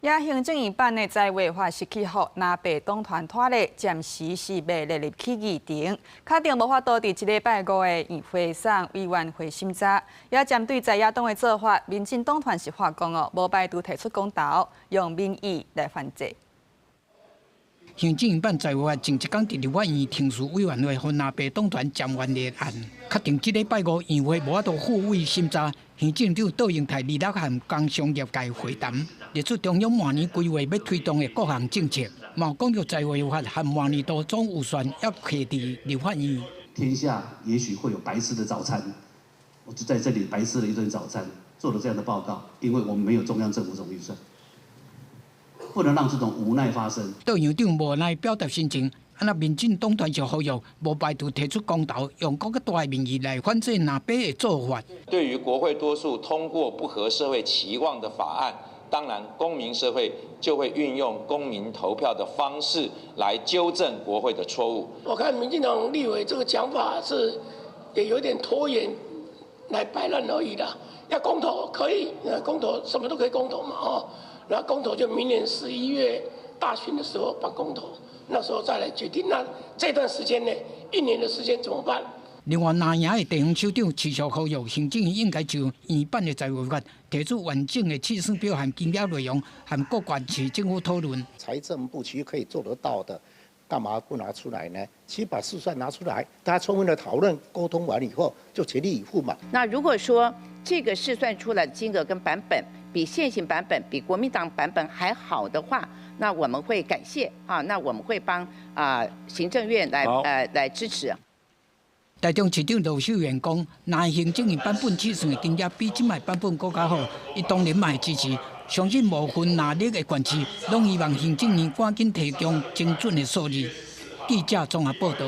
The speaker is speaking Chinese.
也行政院办的在违法失去后，南北党团拖累，暂时是未列入去议程，确定无法度伫1礼拜5的议会上委员会审查。也针对在野党的做法，民进党团是发讲哦，无排除提出公投，用民意来反制。 行政院办在违法前一天伫立法院听事委员会和南北党团暂缓立案，确定1礼拜5议会无法度复委审查。行政长杜英泰26和工商业界会谈，列出中央明年规划要推动的各项政策，嘛讲到在违法和明年度总预算要摕伫立法院。天下也许会有白吃的早餐，我就在这里白吃了一顿早餐，做了这样的报告，因为我们没有中央政府总预算。 不能让这种无奈发生。杜院长无奈表达心情，那民进党团就呼吁，无排除提出公投，用更大的民意来反制南北的做法。对于国会多数通过不合社会期望的法案，当然公民社会就会运用公民投票的方式来纠正国会的错误。我看民进党立委这个讲法是也有点拖延，来摆烂而已啦。要公投可以，公投什么都可以公投嘛，哦。 然后公投就明年11月大选的时候办公投，那时候再来决定。那这段时间呢，1年的时间怎么办？另外，南营的地方首长持续呼吁行政院应该就院办的在违法提出完整的计算表和金额内容，和各县市政府讨论。财政部其实可以做得到的，干嘛不拿出来呢？其实把试算拿出来，大家充分的讨论、沟通完以后，就全力以赴嘛。那如果说这个试算出来的金额跟版本， 比现行版本、比国民党版本还好的话，那我们会感谢啊，那我们会帮行政院来支持。台中市长罗秀元讲，若行政院版本计算的金额比即卖版本更加好，伊当然嘛会支持。相信无分哪里的县市，拢希望行政院赶紧提供精准的数字。记者综合报道。